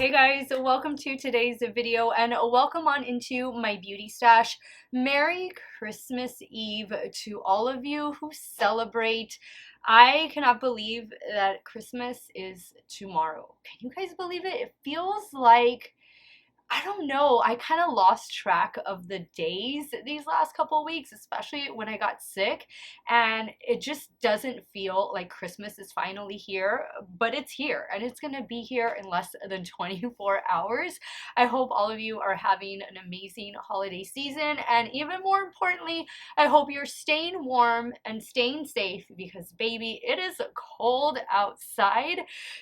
Hey guys, welcome to today's video and welcome on into my beauty stash. Merry Christmas Eve to all of you who celebrate. I cannot believe that Christmas is tomorrow. Can you guys believe it? It feels like, I don't know, I kind of lost track of the days these last couple of weeks, especially when I got sick, and it just doesn't feel like Christmas is finally here, but it's here, and it's gonna be here in less than 24 hours. I hope all of you are having an amazing holiday season, and even more importantly, I hope you're staying warm and staying safe because, baby, it is cold outside.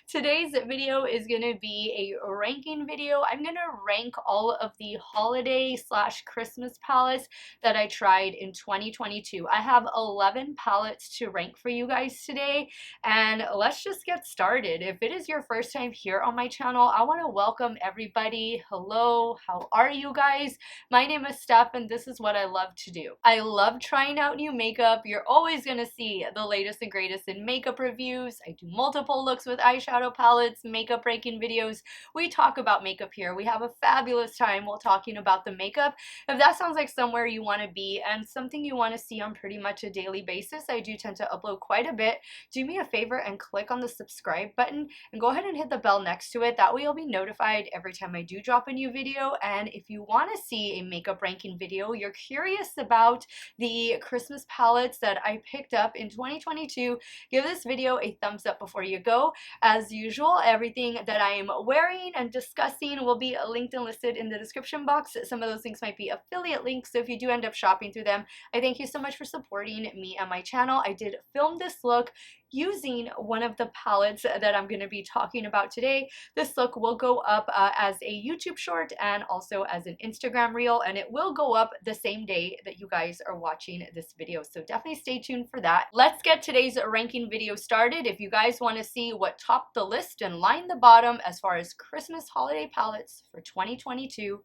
Today's video is gonna be a ranking video. I'm gonna rank all of the holiday slash Christmas palettes that I tried in 2022. I have 11 palettes to rank for you guys today, and let's just get started. If it is your first time here on my channel, I want to welcome everybody. Hello, how are you guys? My name is Steff, and this is what I love to do. I love trying out new makeup. You're always gonna see the latest and greatest in makeup reviews. I do multiple looks with eyeshadow palettes, makeup ranking videos. We talk about makeup here. We have a fabulous time while talking about the makeup. If that sounds like somewhere you want to be and something you want to see on pretty much a daily basis, I do tend to upload quite a bit. Do me a favor and click on the subscribe button and go ahead and hit the bell next to it. That way you'll be notified every time I do drop a new video. And if you want to see a makeup ranking video, you're curious about the Christmas palettes that I picked up in 2022, give this video a thumbs up before you go. As usual, everything that I am wearing and discussing will be linked and listed in the description box. Some of those links might be affiliate links, so if you do end up shopping through them, I thank you so much for supporting me and my channel. I did film this look using one of the palettes that I'm going to be talking about today. This look will go up as a YouTube short and also as an Instagram reel, and it will go up the same day that you guys are watching this video, so definitely stay tuned for that. Let's get today's ranking video started. If you guys want to see what topped the list and lined the bottom as far as Christmas holiday palettes for 2022,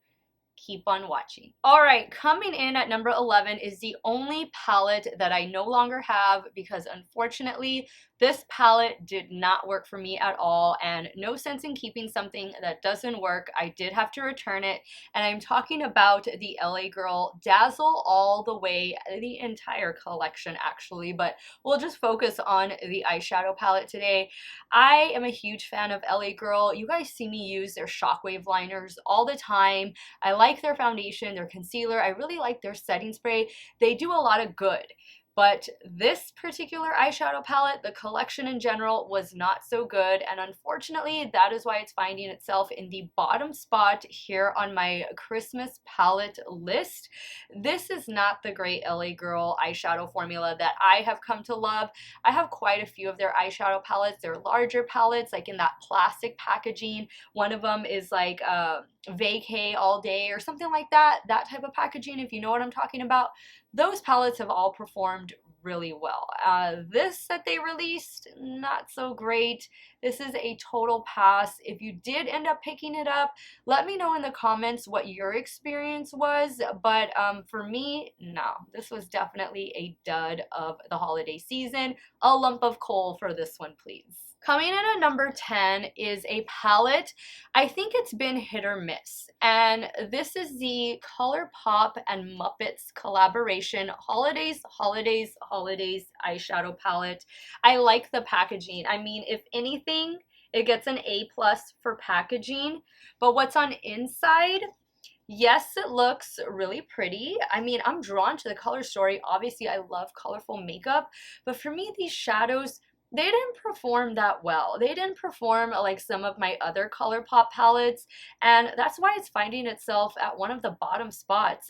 keep on watching. All right, coming in at number 11 is the only palette that I no longer have because unfortunately this palette did not work for me at all, and no sense in keeping something that doesn't work. I did have to return it, and I'm talking about the LA Girl Dazzle all the way, the entire collection actually, but we'll just focus on the eyeshadow palette today. I am a huge fan of LA Girl. You guys see me use their Shockwave liners all the time. I like their foundation, their concealer. I really like their setting spray. They do a lot of good. But this particular eyeshadow palette, the collection in general, was not so good, and unfortunately that is why it's finding itself in the bottom spot here on my Christmas palette list. This is not the great LA Girl eyeshadow formula that I have come to love. I have quite a few of their eyeshadow palettes. They're larger palettes, like in that plastic packaging. One of them is like vacay all day or something like that, that type of packaging, if you know what I'm talking about. Those palettes have all performed really well. This that they released, not so great. This is a total pass. If you did end up picking it up, let me know in the comments what your experience was, but for me, no, this was definitely a dud of the holiday season. A lump of coal for this one, please. Coming in at number 10 is a palette. I think it's been hit or miss, and this is the ColourPop and Muppets collaboration Holidays, Holidays, Holidays eyeshadow palette. I like the packaging. I mean, if anything, it gets an A+ for packaging, but what's on inside? Yes, it looks really pretty. I mean, I'm drawn to the color story. Obviously, I love colorful makeup, but for me, these shadows, they didn't perform that well. They didn't perform like some of my other ColourPop palettes, and that's why it's finding itself at one of the bottom spots.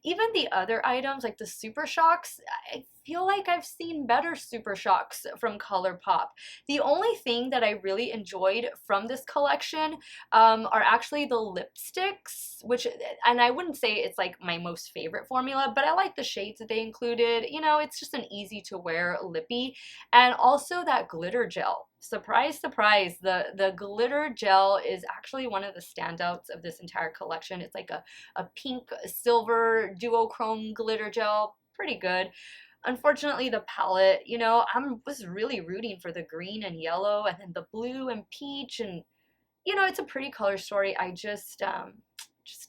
Even the other items like the Super Shocks, I feel like I've seen better Super Shocks from ColourPop. The only thing that I really enjoyed from this collection are actually the lipsticks, which, and I wouldn't say it's like my most favorite formula, but I like the shades that they included. You know, it's just an easy to wear lippy, and also that glitter gel. Surprise, surprise, the glitter gel is actually one of the standouts of this entire collection. It's like a pink silver duochrome glitter gel, pretty good. Unfortunately, the palette, you know, was really rooting for the green and yellow and then the blue and peach, and you know, it's a pretty color story. I just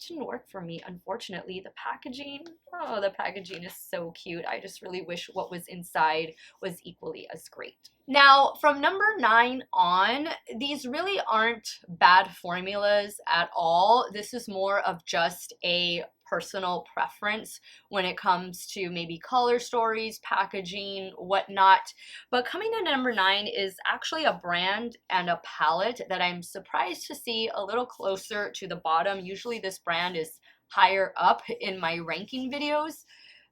didn't work for me, unfortunately. The packaging, oh, the packaging is so cute. I just really wish what was inside was equally as great. Now, from number 9 on, these really aren't bad formulas at all. This is more of just a personal preference when it comes to maybe color stories, packaging, whatnot. But coming in at number 9 is actually a brand and a palette that I'm surprised to see a little closer to the bottom. Usually this brand is higher up in my ranking videos.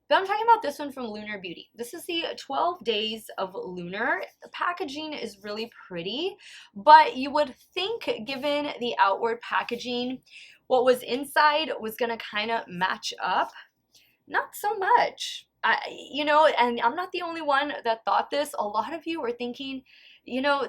But I'm talking about this one from Lunar Beauty. This is the 12 Days of Lunar. The packaging is really pretty, but you would think, given the outward packaging, what was inside was gonna kind of match up. Not so much. You know, and I'm not the only one that thought this. A lot of you were thinking, you know,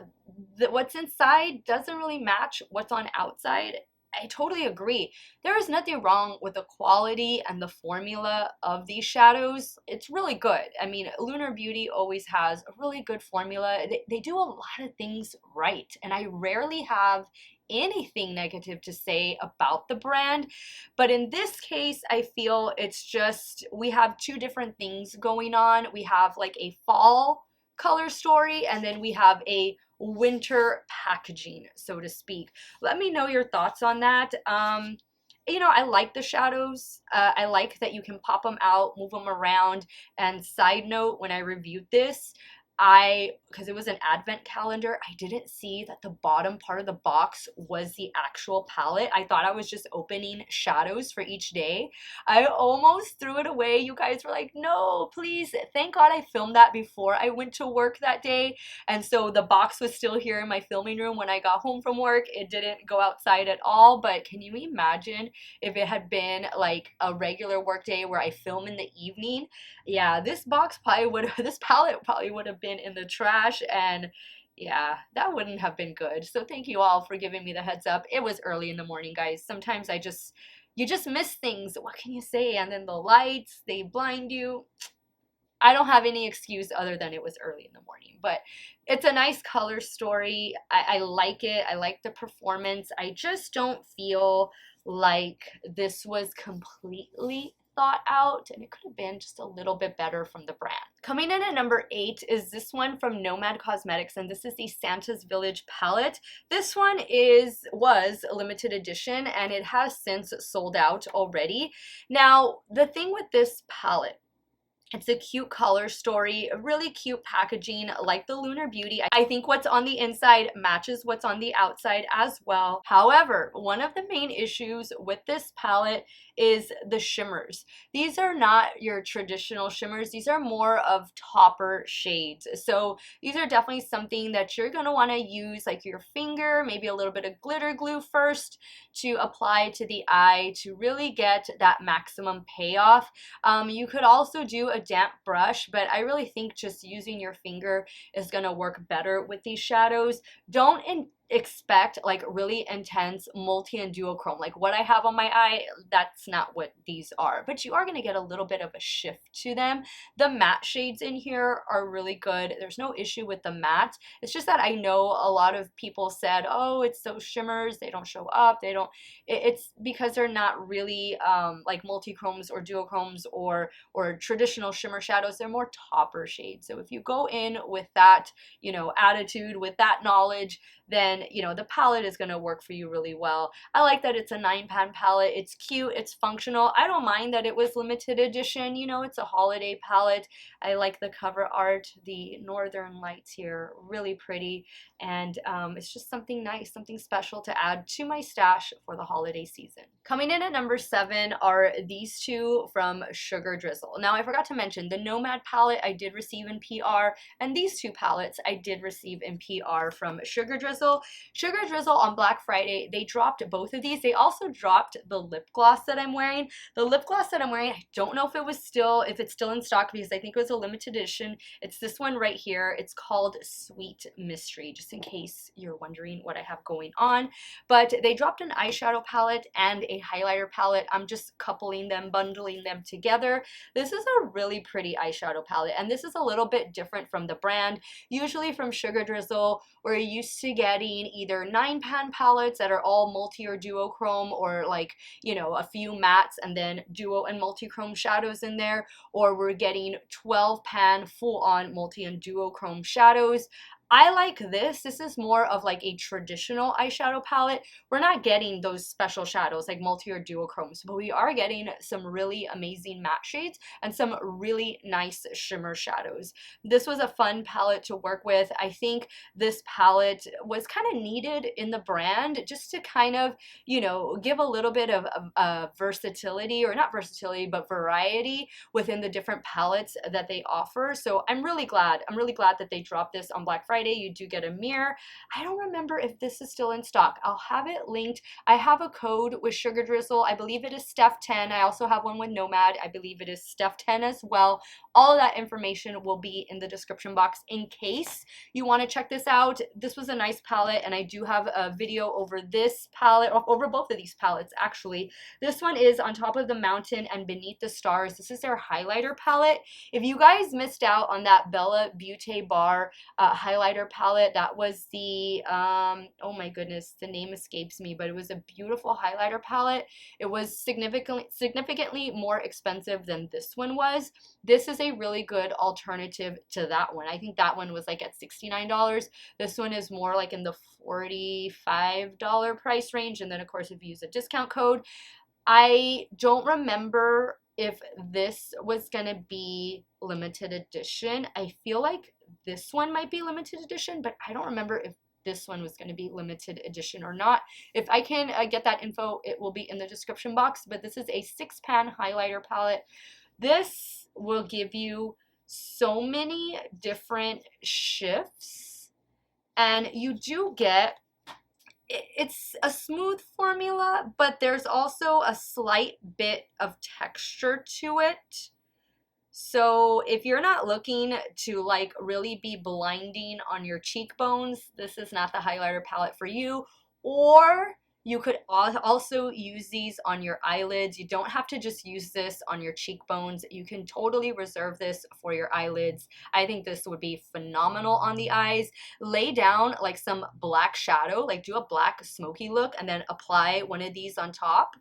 that what's inside doesn't really match what's on outside. I totally agree. There is nothing wrong with the quality and the formula of these shadows. It's really good. I mean, Lunar Beauty always has a really good formula. They do a lot of things right, and I rarely have anything negative to say about the brand. But in this case, I feel it's just, we have two different things going on. We have like a fall color story, and then we have a winter packaging, so to speak. Let me know your thoughts on that. You know, I like the shadows. I like that you can pop them out, move them around. And side note, when I reviewed this, because it was an advent calendar, I didn't see that the bottom part of the box was the actual palette. I thought I was just opening shadows for each day. I almost threw it away. You guys were like, no, please. Thank God I filmed that before I went to work that day. And so the box was still here in my filming room when I got home from work. It didn't go outside at all. But can you imagine if it had been like a regular work day where I film in the evening? Yeah, this palette probably would have been in the trash, and yeah, that wouldn't have been good. So thank you all for giving me the heads up. It was early in the morning, guys. Sometimes you just miss things. What can you say? And then the lights, they blind you. I don't have any excuse other than it was early in the morning, but it's a nice color story. I like it. I like the performance. I just don't feel like this was completely thought out, and it could have been just a little bit better from the brand. Coming in at number 8 is this one from Nomad Cosmetics, and this is the Santa's Village palette. This one was a limited edition, and it has since sold out already. Now, the thing with this palette, it's a cute color story, a really cute packaging like the Lunar Beauty. I think what's on the inside matches what's on the outside as well. However, one of the main issues with this palette is the shimmers. These are not your traditional shimmers. These are more of topper shades. So these are definitely something that you're going to want to use like your finger, maybe a little bit of glitter glue first to apply to the eye to really get that maximum payoff. You could also do a damp brush, but I really think just using your finger is going to work better with these shadows. Don't expect like really intense multi and duochrome like what I have on my eye. That's not what these are, but you are going to get a little bit of a shift to them. The matte shades in here are really good. There's no issue with the matte. It's just that I know a lot of people said, oh, it's those shimmers, they don't show up, they don't, it's because they're not really like multi-chromes or duochromes or traditional shimmer shadows. They're more topper shades. So if you go in with that, you know, attitude, with that knowledge, then, you know, the palette is going to work for you really well. I like that it's a 9-pan palette. It's cute. It's functional. I don't mind that it was limited edition. You know, it's a holiday palette. I like the cover art. The northern lights here, really pretty. And it's just something nice, something special to add to my stash for the holiday season. Coming in at number 7 are these two from Sugar Drizzle. Now, I forgot to mention the Nomad palette I did receive in PR, and these two palettes I did receive in PR from Sugar Drizzle. Sugar Drizzle on Black Friday, they dropped both of these. They also dropped the lip gloss that I'm wearing. The lip gloss that I'm wearing, I don't know if it's still in stock because I think it was a limited edition. It's this one right here. It's called Sweet Mystery, just in case you're wondering what I have going on. But they dropped an eyeshadow palette and a highlighter palette. I'm just coupling them, bundling them together. This is a really pretty eyeshadow palette, and this is a little bit different from the brand. Usually from Sugar Drizzle, we're used to get getting either 9-pan palettes that are all multi or duochrome, or like, you know, a few mattes and then duo and multi-chrome shadows in there, or we're getting 12-pan full-on multi and duochrome shadows. I like this. This is more of like a traditional eyeshadow palette. We're not getting those special shadows like multi or duochromes, but we are getting some really amazing matte shades and some really nice shimmer shadows. This was a fun palette to work with. I think this palette was kind of needed in the brand just to kind of, you know, give a little bit of versatility, or not versatility, but variety within the different palettes that they offer. So I'm really glad that they dropped this on Black Friday. You do get a mirror. I don't remember if this is still in stock. I'll have it linked. I have a code with Sugar Drizzle. I believe it is Steff 10. I also have one with Nomad. I believe it is Steff 10 as well. All of that information will be in the description box in case you want to check this out. This was a nice palette, and I do have a video over this palette, over both of these palettes actually. This one is On Top of the Mountain and Beneath the Stars. This is their highlighter palette. If you guys missed out on that Bella Beaute Bar highlighter palette, that was the oh my goodness, the name escapes me, but it was a beautiful highlighter palette. It was significantly more expensive than this one was. This is a really good alternative to that one. I think that one was like at $69. This one is more like in the $45 price range, and then of course if you use a discount code. I don't remember if this was gonna be limited edition. I feel like this one might be limited edition, but I don't remember if this one was going to be limited edition or not. If I can get that info, it will be in the description box. But this is a 6-pan highlighter palette. This will give you so many different shifts, and you do get, it's a smooth formula, but there's also a slight bit of texture to it. So if you're not looking to like really be blinding on your cheekbones, this is not the highlighter palette for you. Or you could also use these on your eyelids. You don't have to just use this on your cheekbones. You can totally reserve this for your eyelids. I think this would be phenomenal on the eyes. Lay down like some black shadow, like do a black smoky look, and then apply one of these on top.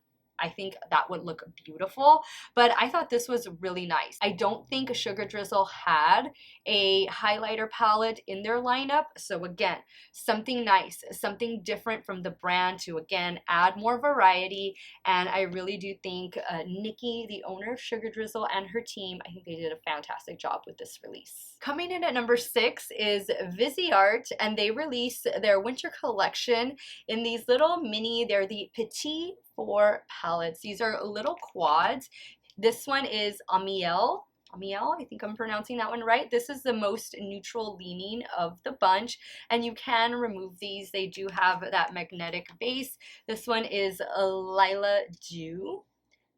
I think that would look beautiful, but I thought this was really nice. I don't think Sugar Drizzle had a highlighter palette in their lineup, so again, something nice, something different from the brand to again add more variety. And I really do think Nikki, the owner of Sugar Drizzle, and her team, I think they did a fantastic job with this release. Coming in at number 6 is Viseart, and they released their winter collection in these little mini, they're the Petit 4 palettes. These are little quads. This one is Amiel. Amiel, I think I'm pronouncing that one right. This is the most neutral leaning of the bunch, and you can remove these. They do have that magnetic base. This one is a Lila Dew.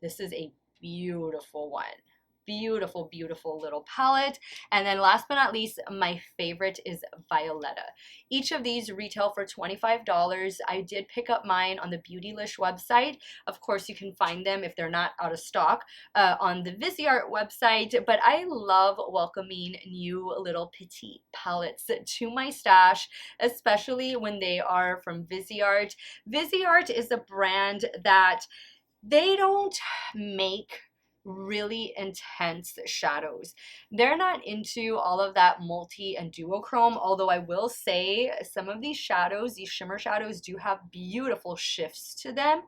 This is a beautiful one. Beautiful, beautiful little palette. And then last but not least, my favorite is Violetta. Each of these retail for $25. I did pick up mine on the Beautylish website. Of course, you can find them if they're not out of stock on the Viseart website. But I love welcoming new little petite palettes to my stash, especially when they are from Viseart. Viseart is a brand that they don't make really intense shadows. They're not into all of that multi and duochrome, although I will say some of these shadows, these shimmer shadows, do have beautiful shifts to them,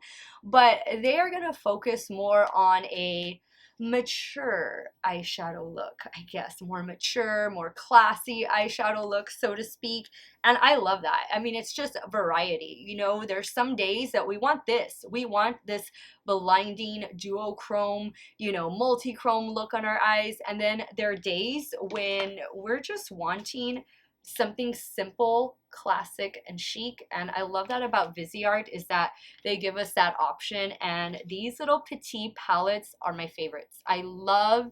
but they are going to focus more on a mature eyeshadow look, I guess, more mature, more classy eyeshadow look, so to speak. And I love that. I mean, it's just variety. You know, there's some days that we want this blinding duochrome, you know, multi-chrome look on our eyes. And then there are days when we're just wanting something simple, classic, and chic. And I love that about Viseart, is that they give us that option. And these little petite palettes are my favorites. I love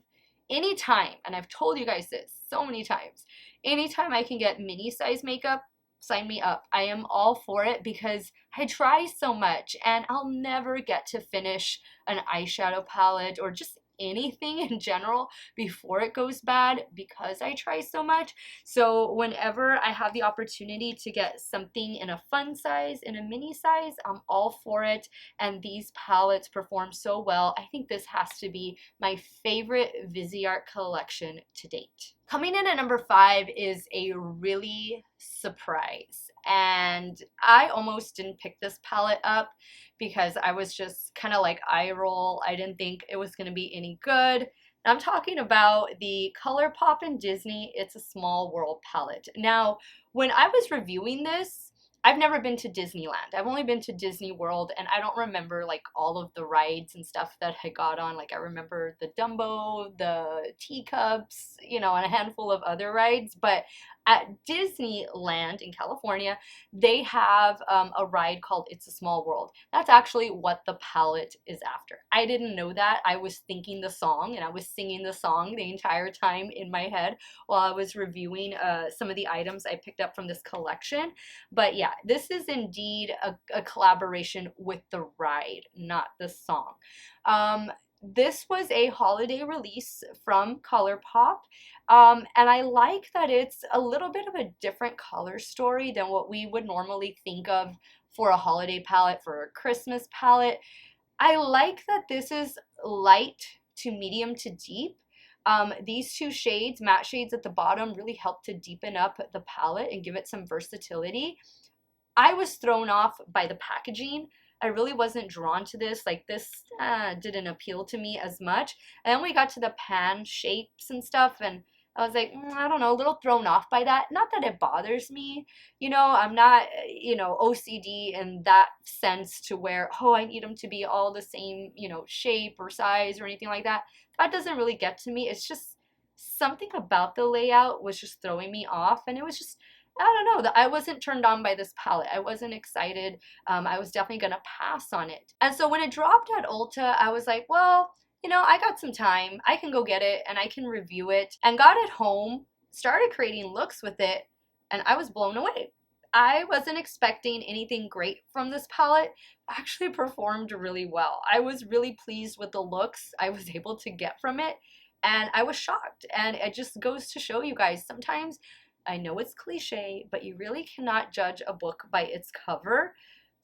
anytime, and I've told you guys this so many times, anytime I can get mini size makeup, sign me up. I am all for it because I try so much and I'll never get to finish an eyeshadow palette or just anything in general before it goes bad because I try so much. So whenever I have the opportunity to get something in a fun size, in a mini size, I'm all for it. And these palettes perform so well. I think this has to be my favorite Viseart collection to date. Coming in at number 5 is a really surprise. And I almost didn't pick this palette up because I was just kind of like eye roll. I didn't think it was going to be any good. I'm talking about the ColourPop and Disney It's a Small World palette. Now, when I was reviewing this, I've never been to Disneyland. I've only been to Disney World, and I don't remember like all of the rides and stuff that I got on. Like I remember the Dumbo, the teacups, you know, and a handful of other rides. But at Disneyland in California, they have a ride called It's a Small World. That's actually what the palette is after. I didn't know that. I was thinking the song, and I was singing the song the entire time in my head while I was reviewing some of the items I picked up from this collection. But yeah, this is indeed a collaboration with the ride, not the song. This was a holiday release from ColourPop, and I like that it's a little bit of a different color story than what we would normally think of for a holiday palette, for a Christmas palette. I like that this is light to medium to deep. These two shades, matte shades at the bottom, really help to deepen up the palette and give it some versatility. I was thrown off by the packaging. I really wasn't drawn to this. Like this didn't appeal to me as much. And then we got to the pan shapes and stuff, and I was like, I don't know, a little thrown off by that. Not that it bothers me. You know, I'm not, you know, OCD in that sense to where, oh, I need them to be all the same, you know, shape or size or anything like that. That doesn't really get to me. It's just something about the layout was just throwing me off, and it was just, I don't know, I wasn't turned on by this palette. I wasn't excited. I was definitely going to pass on it. And so when it dropped at Ulta, I was like, well, you know, I got some time. I can go get it and I can review it. And got it home, started creating looks with it, and I was blown away. I wasn't expecting anything great from this palette. Actually performed really well. I was really pleased with the looks I was able to get from it, and I was shocked. And it just goes to show you guys, sometimes, I know it's cliche, but you really cannot judge a book by its cover.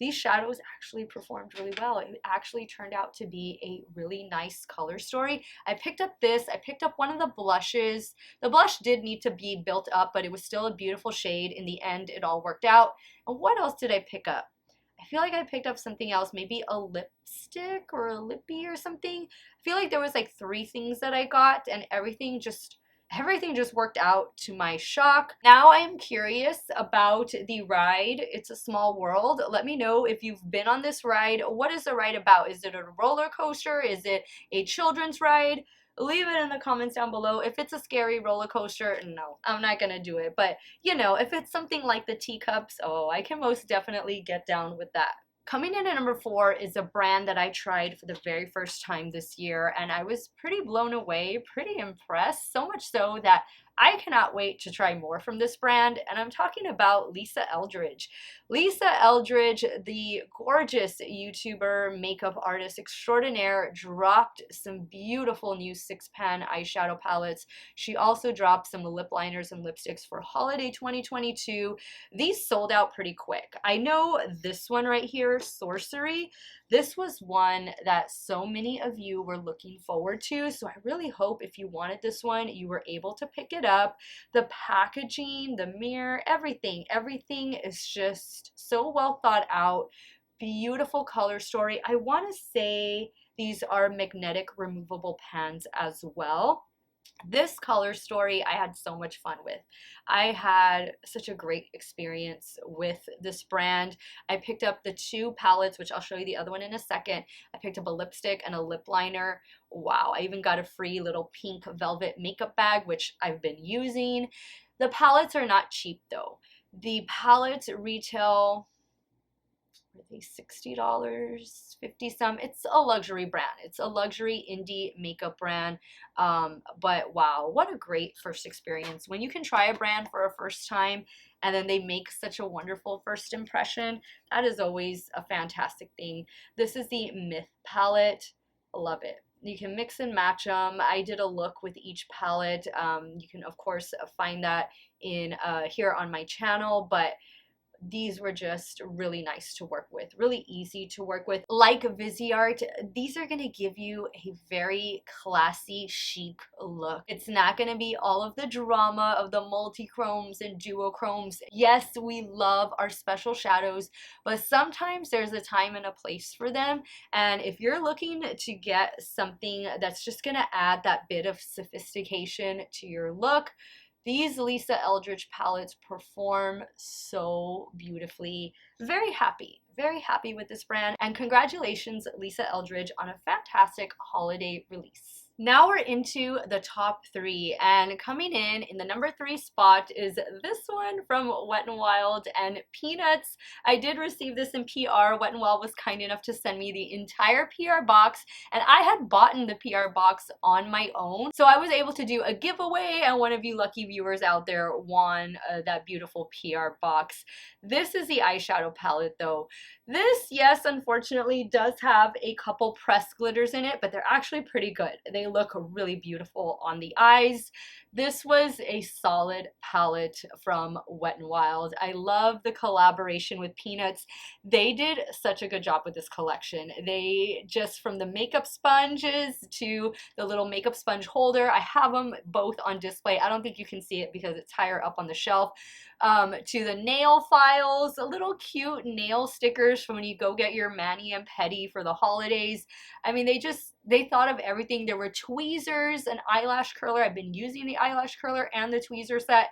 These shadows actually performed really well. It actually turned out to be a really nice color story. I picked up this. I picked up one of the blushes. The blush did need to be built up, but it was still a beautiful shade. In the end, it all worked out. And what else did I pick up? I feel like I picked up something else, maybe a lipstick or a lippy or something. I feel like there was like 3 things that I got, and everything just worked out to my shock. Now I am curious about the ride, It's a Small World. Let me know if you've been on this ride. What is the ride about? Is it a roller coaster? Is it a children's ride? Leave it in the comments down below. If it's a scary roller coaster, no, I'm not gonna do it. But, you know, if it's something like the teacups, oh, I can most definitely get down with that. Coming in at number 4 is a brand that I tried for the very first time this year, and I was pretty blown away, pretty impressed, so much so that I cannot wait to try more from this brand, and I'm talking about Lisa Eldridge. Lisa Eldridge, the gorgeous YouTuber, makeup artist extraordinaire, dropped some beautiful new 6-pan eyeshadow palettes. She also dropped some lip liners and lipsticks for holiday 2022. These sold out pretty quick. I know this one right here, Sorcery, this was one that so many of you were looking forward to, so I really hope if you wanted this one, you were able to pick it up. The packaging, the mirror, everything is just so well thought out. Beautiful color story. I want to say these are magnetic removable pans as well. This color story I had so much fun with. I had such a great experience with this brand. I picked up the 2 palettes, which I'll show you the other one in a second. I picked up a lipstick and a lip liner. Wow, I even got a free little pink velvet makeup bag, which I've been using. The palettes are not cheap though. The palettes retail, are they $60, 50 some? It's a luxury brand. It's a luxury indie makeup brand. But wow, what a great first experience. When you can try a brand for a first time and then they make such a wonderful first impression, that is always a fantastic thing. This is the Myth palette. Love it. You can mix and match them. I did a look with each palette. You can of course find that in here on my channel, but these were just really nice to work with, really easy to work with. Like Viseart, these are going to give you a very classy, chic look. It's not going to be all of the drama of the multi-chromes and duochromes. Yes, we love our special shadows, but sometimes there's a time and a place for them. And if you're looking to get something that's just going to add that bit of sophistication to your look, these Lisa Eldridge palettes perform so beautifully. Very happy with this brand. And congratulations, Lisa Eldridge, on a fantastic holiday release. Now we're into the top 3, and coming in the number 3 spot is this one from Wet n Wild and Peanuts. I did receive this in PR. Wet n Wild was kind enough to send me the entire PR box, and I had bought the PR box on my own, so I was able to do a giveaway, and one of you lucky viewers out there won that beautiful PR box. This is the eyeshadow palette though. This, yes, unfortunately does have a couple pressed glitters in it, but they're actually pretty good. They look really beautiful on the eyes. This was a solid palette from Wet n Wild. I love the collaboration with Peanuts. They did such a good job with this collection. They just, from the makeup sponges to the little makeup sponge holder, I have them both on display. I don't think you can see it because it's higher up on the shelf. To the nail files, little cute nail stickers from when you go get your mani and pedi for the holidays. I mean, they thought of everything. There were tweezers, an eyelash curler. I've been using the eyelash curler and the tweezer set.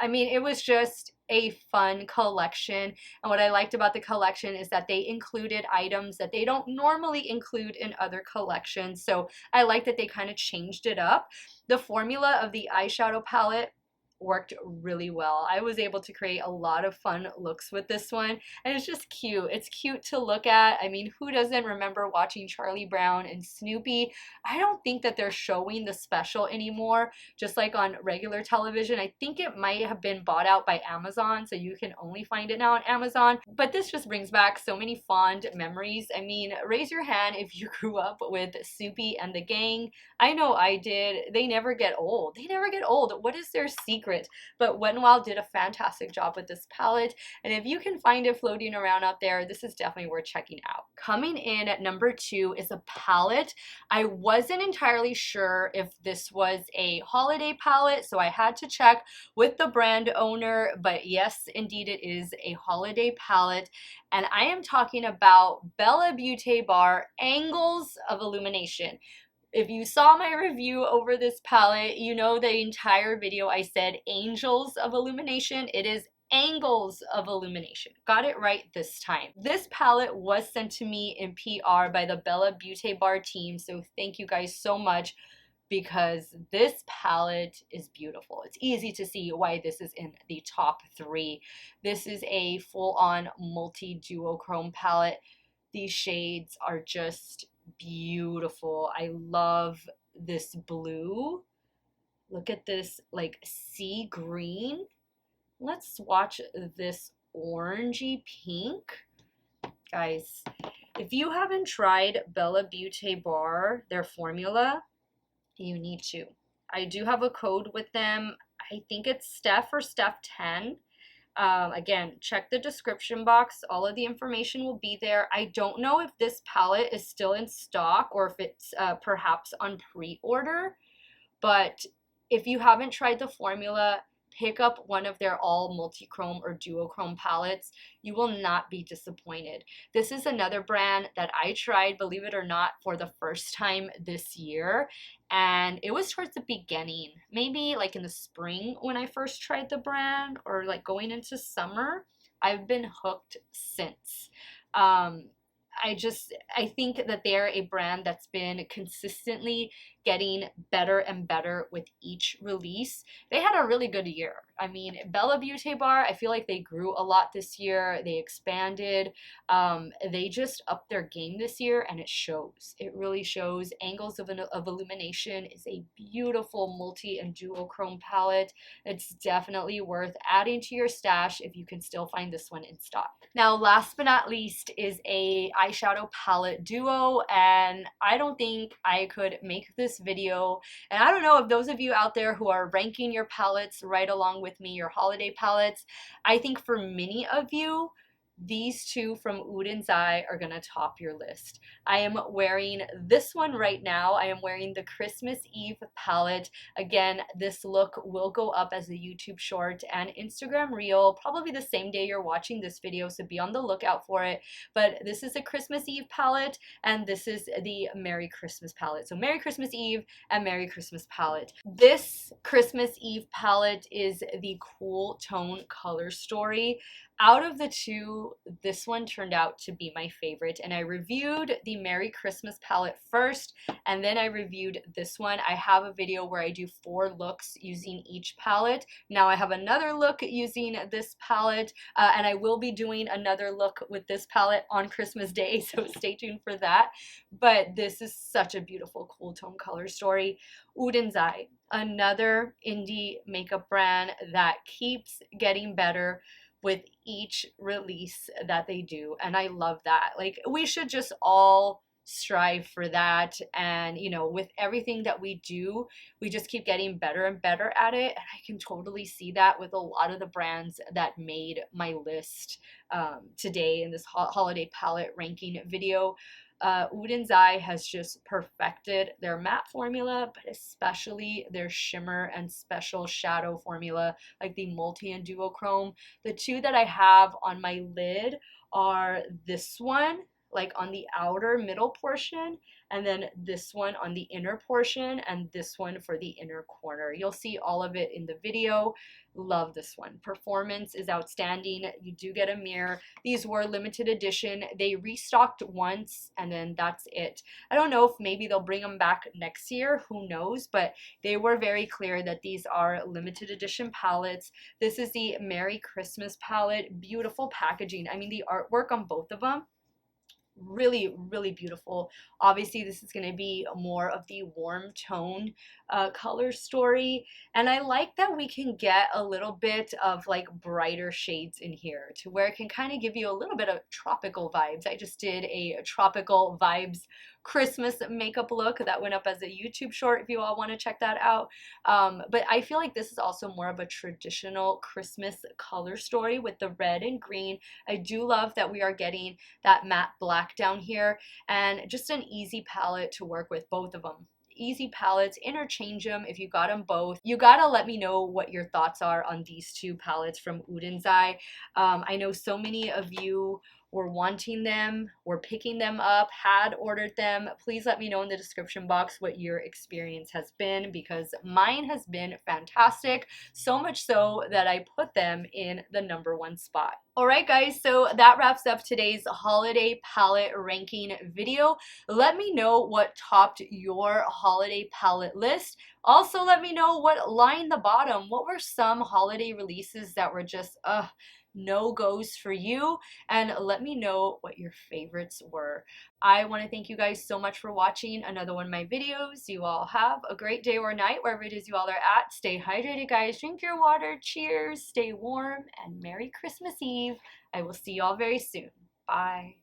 I mean, it was just a fun collection. And what I liked about the collection is that they included items that they don't normally include in other collections. So I like that they kind of changed it up. The formula of the eyeshadow palette worked really well. I was able to create a lot of fun looks with this one, and it's just cute. It's cute to look at. I mean, who doesn't remember watching Charlie Brown and Snoopy? I don't think that they're showing the special anymore, just like on regular television. I think it might have been bought out by Amazon, so you can only find it now on Amazon. But this just brings back so many fond memories. I mean, raise your hand if you grew up with Snoopy and the gang. I know I did. They never get old. They never get old. What is their secret? But Wet n Wild did a fantastic job with this palette, and if you can find it floating around out there, this is definitely worth checking out. Coming in at number 2 is a palette. I wasn't entirely sure if this was a holiday palette, so I had to check with the brand owner, but yes, indeed it is a holiday palette, and I am talking about Bella Beaute Bar Angles of Illumination. If you saw my review over this palette, you know the entire video I said Angels of Illumination. It is Angles of Illumination. Got it right this time. This palette was sent to me in PR by the Bella Beaute Bar team, so thank you guys so much, because this palette is beautiful. It's easy to see why this is in the top 3. This is a full-on multi-duochrome palette. These shades are just beautiful. I love this blue. Look at this like sea green. Let's swatch this orangey pink. Guys, if you haven't tried Bella Beaute Bar, their formula, you need to. I do have a code with them. I think it's Steff or Steff10. Again, check the description box. All of the information will be there. I don't know if this palette is still in stock or if it's perhaps on pre-order, but if you haven't tried the formula, pick up one of their all multi-chrome or duochrome palettes. You will not be disappointed. This is another brand that I tried, believe it or not, for the first time this year. And it was towards the beginning, maybe like in the spring when I first tried the brand, or like going into summer. I've been hooked since. I think that they're a brand that's been consistently getting better and better with each release. They had a really good year. I mean, Bella Beaute Bar, I feel like they grew a lot this year. They expanded. They just upped their game this year, and it shows. It really shows. Angles of Illumination is a beautiful multi and duochrome palette. It's definitely worth adding to your stash if you can still find this one in stock. Now, last but not least is a eyeshadow palette duo, and I don't think I could make this video, and I don't know if those of you out there who are ranking your palettes right along with me, your holiday palettes, I think for many of you, these two from Oden's Eye are gonna top your list. I am wearing this one right now. I am wearing the Christmas Eve palette. Again, this look will go up as a YouTube short and Instagram reel, probably the same day you're watching this video, so be on the lookout for it. But this is a Christmas Eve palette, and this is the Merry Christmas palette. So Merry Christmas Eve and Merry Christmas palette. This Christmas Eve palette is the Cool Tone Color Story. Out of the two, this one turned out to be my favorite, and I reviewed the Merry Christmas palette first, and then I reviewed this one. I have a video where I do 4 looks using each palette. Now I have another look using this palette, and I will be doing another look with this palette on Christmas Day, so stay tuned for that. But this is such a beautiful Cool Tone Color Story. Oden's Eye, another indie makeup brand that keeps getting better with each release that they do, and I love that. Like, we should just all strive for that, and you know, with everything that we do, we just keep getting better and better at it, and I can totally see that with a lot of the brands that made my list today in this holiday palette ranking video. Oden's Eye has just perfected their matte formula, but especially their shimmer and special shadow formula, like the multi and duochrome. The two that I have on my lid are this one, like on the outer middle portion, and then this one on the inner portion, and this one for the inner corner. You'll see all of it in the video. Love this one. Performance is outstanding. You do get a mirror. These were limited edition. They restocked once, and then that's it. I don't know if maybe they'll bring them back next year. Who knows? But they were very clear that these are limited edition palettes. This is the Merry Christmas palette. Beautiful packaging. I mean, the artwork on both of them, really, really beautiful. Obviously, this is going to be more of the warm tone color story, and I like that we can get a little bit of like brighter shades in here to where it can kind of give you a little bit of tropical vibes. I just did a tropical vibes Christmas makeup look that went up as a YouTube short if you all want to check that out. But I feel like this is also more of a traditional Christmas color story with the red and green. I do love that we are getting that matte black down here, and just an easy palette to work with, both of them. Easy palettes, interchange them if you got them both. You gotta let me know what your thoughts are on these two palettes from Oden's Eye. I know so many of you were wanting them, were picking them up, had ordered them. Please let me know in the description box what your experience has been, because mine has been fantastic, so much so that I put them in the #1 spot. Alright guys, so that wraps up today's holiday palette ranking video. Let me know what topped your holiday palette list. Also, let me know what lined the bottom. What were some holiday releases that were just no-goes for you, and let me know what your favorites were. I want to thank you guys so much for watching another one of my videos. You all have a great day or night wherever it is you all are at. Stay hydrated, guys. Drink your water. Cheers. Stay warm, and Merry Christmas Eve. I will see you all very soon. Bye.